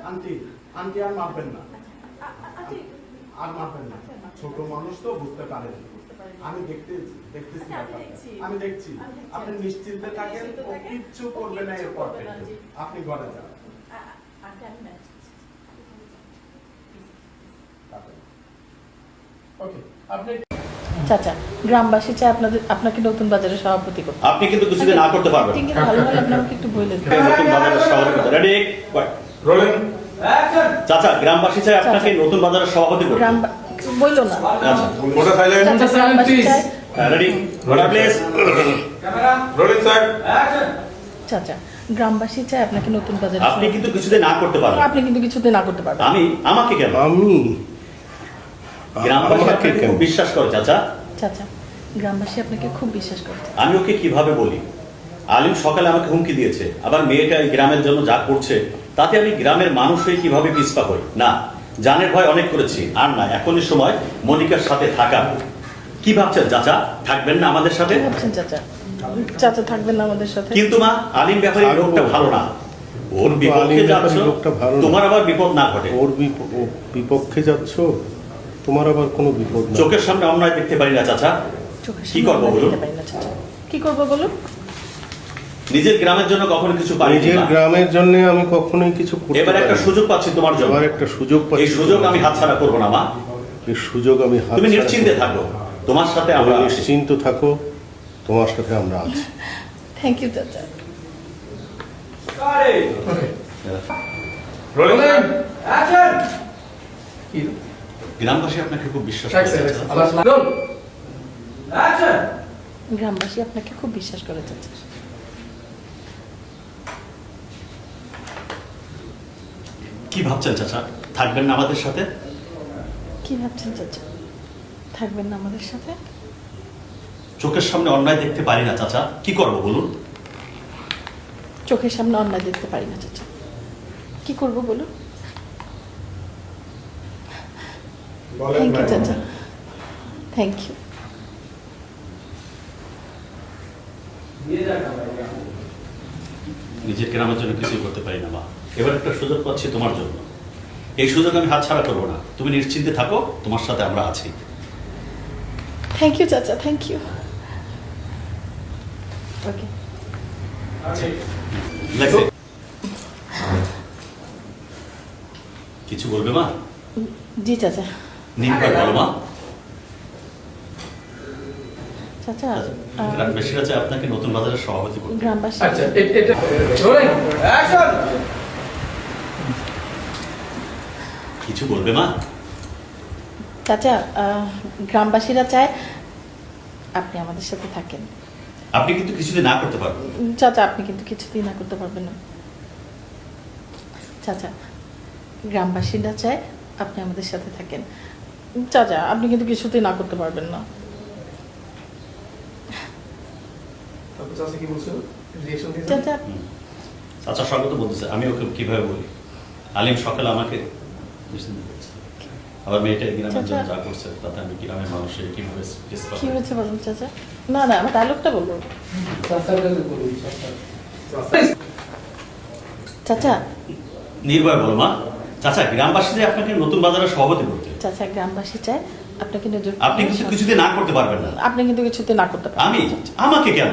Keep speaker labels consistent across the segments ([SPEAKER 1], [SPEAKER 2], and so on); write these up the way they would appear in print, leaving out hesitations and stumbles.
[SPEAKER 1] Aunty aunty আর মারবেন না, আর মারবেন না, ছোট মানুষ তো বুঝতে পারেন। আমি দেখতেছি আমি দেখছি, আপনি নিশ্চিন্তে থাকেন, ও কিচ্ছু করবে না এরপর থেকে। আপনি ঘরে যান। ওকে, আপনি
[SPEAKER 2] চাচা, গ্রামবাসী চায় আপনাকে নতুন বাজারের সভাপতি করতে।
[SPEAKER 3] আপনি কিন্তু কিছুদিন না করতে পারবেন।
[SPEAKER 2] ঠিক ভালো হলে আপনি আমাকে একটু বলে দিন।
[SPEAKER 3] নতুন বাজারের সভাপতি রেডি
[SPEAKER 1] রোলিং
[SPEAKER 3] অ্যাকশন। চাচা, গ্রামবাসী চায় আপনাকে নতুন বাজারের সভাপতি করতে।
[SPEAKER 2] গ্রাম বইলো না।
[SPEAKER 3] আচ্ছা,
[SPEAKER 1] ওটা সাইলেন্ট।
[SPEAKER 2] চাচা, গ্রামবাসী চায়।
[SPEAKER 3] Ready order please.
[SPEAKER 1] Camera rolling sir. Action.
[SPEAKER 2] চাচা, গ্রামবাসী চায় আপনাকে নতুন বাজারের
[SPEAKER 3] আপনি কিন্তু কিছুদিন না করতে পারবেন।
[SPEAKER 2] আপনি কিন্তু কিছুতে না করতে পারবেন।
[SPEAKER 3] আমাকে কেন?
[SPEAKER 4] আমি
[SPEAKER 3] গ্রামবাসী আপনাকে খুব বিশ্বাস করে চাচা।
[SPEAKER 2] চাচা, গ্রামবাসী আপনাকে খুব বিশ্বাস করে।
[SPEAKER 3] আমি ওকে কিভাবে বলি? আলিম সকালে আমাকে হুমকি দিয়েছে, আবার মেয়েটা এই গ্রামের জন্য যা করছে তাতে আমি গ্রামের মানুষ হয়ে কিভাবে পিছপা হই? না, জানের ভয় অনেক করেছি, আর না, এখনই সময় মনিকার সাথে থাকা। কি ভাবছেন চাচা, থাকবেন না আমাদের সাথে?
[SPEAKER 2] কি ভাবছেন চাচা? চাচা থাকবেন না আমাদের সাথে?
[SPEAKER 3] কিন্তু মা, আলিম ব্যাপারী লোকটা ভালো না, ওর বিপক্ষে যাচ্ছ, তোমার আবার বিপদ না ঘটে।
[SPEAKER 4] ওর বিপক্ষে যাচ্ছ, তোমার আবার কোনো বিপদ না।
[SPEAKER 3] চোখের সামনে অন্যায় দেখতে পারি না চাচা, কি করবো বলুন?
[SPEAKER 2] কি করবো বলুন?
[SPEAKER 3] নিজের গ্রামের জন্য কখনো কিছু পারি
[SPEAKER 4] নিজের গ্রামের জন্য আমি কখনোই কিছু করতে
[SPEAKER 3] এবার একটা
[SPEAKER 4] পারিনি।
[SPEAKER 3] সুযোগ পাচ্ছি তোমার জন্য,
[SPEAKER 4] এবার একটা সুযোগ পাচ্ছি।
[SPEAKER 3] এই সুযোগ আমি হাতছাড়া করবো না মা।
[SPEAKER 4] এই সুযোগ আমি
[SPEAKER 3] তুমি নিশ্চিন্তে থাকো, তোমার সাথে আমরা আছি।
[SPEAKER 4] নিশ্চিন্ত থাকো, তোমার সাথে আমরা আছি।
[SPEAKER 2] থ্যাংক ইউ চাচা।
[SPEAKER 1] Rolling sir. অ্যাকশন।
[SPEAKER 3] গ্রামবাসী আপনাকে খুব বিশ্বাস করে চাচা।
[SPEAKER 1] অ্যাকশন।
[SPEAKER 2] গ্রামবাসী আপনাকে খুব বিশ্বাস করে চাচা।
[SPEAKER 3] কি ভাবছেন চাচা, থাকবেন না আমাদের সাথে?
[SPEAKER 2] কি ভাবছেন চাচা, থাকবেন না আমাদের সাথে?
[SPEAKER 3] চোখের সামনে অন্যায় দেখতে পারি না চাচা, কি করব বলুন?
[SPEAKER 2] চোখের সামনে অন্যায় দেখতে পারি না চাচা, কি করব বলুন? থ্যাংক ইউ চাচা, থ্যাংক ইউ।
[SPEAKER 3] নিজের গ্রামের জন্য কিছুই করতে পারি না মা, এবার একটা সুযোগ পাচ্ছি তোমার জন্য, এই সুযোগ আমি হাতছাড়া করবো না। তুমি নিশ্চিন্তে থাকো, তোমার সাথে আমরা আছি।
[SPEAKER 2] থ্যাংক ইউ চাচা, থ্যাংক ইউ। ওকে,
[SPEAKER 3] কিছু বলবে মা?
[SPEAKER 2] জি চাচা।
[SPEAKER 3] নির্ভয় বলো মা।
[SPEAKER 2] চাচা,
[SPEAKER 3] গ্রামবাসীরা চায় আপনাকে নতুন বাজারের সভাপতি করতে।
[SPEAKER 2] গ্রামবাসী
[SPEAKER 1] রোলিং অ্যাকশন।
[SPEAKER 3] কিছু বলবে মা?
[SPEAKER 2] চাচা, গ্রামবাসীরা চায় আপনি আমাদের সাথে থাকেন।
[SPEAKER 3] আপনি কিন্তু কিছুদিন না করতে পারবেন।
[SPEAKER 2] চাচা, আপনি কিন্তু কিছুতেই না করতে পারবেন না। চাচা, গ্রামবাসীরা চায় আপনি আমাদের সাথে থাকেন। চাচা, আপনি কিন্তু কিছুতেই না করতে পারবেন না। চাচা,
[SPEAKER 3] চাচা স্বাগত বলতেছে, আমি ওকে কিভাবে বলি? আলিম সকালে আমাকে নিশ্চিন্ত করছে, আবার মেয়েটা গ্রামের জন্য যা করছে তাতে আমি গ্রামের মানুষের কিভাবে
[SPEAKER 2] কি হয়েছে বলুন চাচা? না না, আমার ডায়লগটা বলুন। চাচা,
[SPEAKER 3] নির্ভয় বলো মা। চাচা, গ্রামবাসীদের আপনাকে নতুন বাজারের সভাপতি করতে।
[SPEAKER 2] চাচা, গ্রামবাসী চায় আপনাকে
[SPEAKER 3] আপনি কিন্তু কিছুদিন না করতে পারবেন না।
[SPEAKER 2] আপনি কিন্তু কিছুতে না করতে পারবেন।
[SPEAKER 3] আমাকে কেন?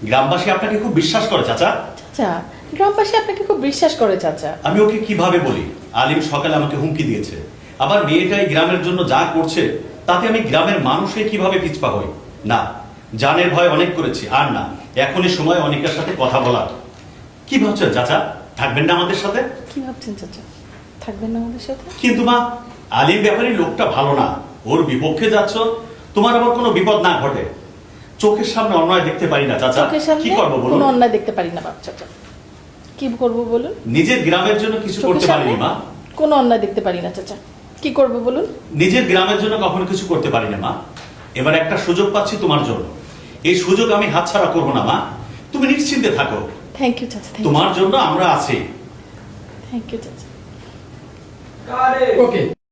[SPEAKER 3] গ্রামবাসী আপনাকে খুব বিশ্বাস করে চাচা।
[SPEAKER 2] চাচা, গ্রামবাসী আপনাকে খুব বিশ্বাস করে চাচা।
[SPEAKER 3] আমি ওকে কিভাবে বলি? আলিম সকালে আমাকে হুমকি দিয়েছে, আবার মেয়েটাই গ্রামের জন্য যা করছে তাতে আমি গ্রামের মানুষে কিভাবে পিছপা হই? না, জানের ভয় অনেক করেছি, আর না, এখনই সময় অনেকের সাথে কথা বলার। কি ভাবছেন চাচা, থাকবেন না আমাদের সাথে?
[SPEAKER 2] কি ভাবছেন চাচা, থাকবেন না আমাদের সাথে?
[SPEAKER 3] কিন্তু মা, আলিম ব্যাপারী লোকটা ভালো না, ওর বিপক্ষে যাচ্ছ, তোমার আবার কোনো বিপদ না ঘটে। চোখের সামনে অন্যায় দেখতে পারি না চাচা, কি করবো বলুন?
[SPEAKER 2] কোনো অন্যায় দেখতে পারি না বাপ চাচা, কি করব বলুন?
[SPEAKER 3] নিজের গ্রামের জন্য কিছু করতে পারিনি মা।
[SPEAKER 2] কোনো অন্যায় দেখতে পারি না চাচা, কি করব বলুন?
[SPEAKER 3] নিজের গ্রামের জন্য কখনো কিছু করতে পারি না মা, এবার একটা সুযোগ পাচ্ছি তোমার জন্য, এই সুযোগ আমি হাতছাড়া করবো না মা। তুমি নিশ্চিন্তে থাকো,
[SPEAKER 2] থ্যাংক ইউ চাচা,
[SPEAKER 3] তোমার জন্য আমরা আছি।
[SPEAKER 2] থ্যাংক ইউ চাচা।
[SPEAKER 1] ওকে।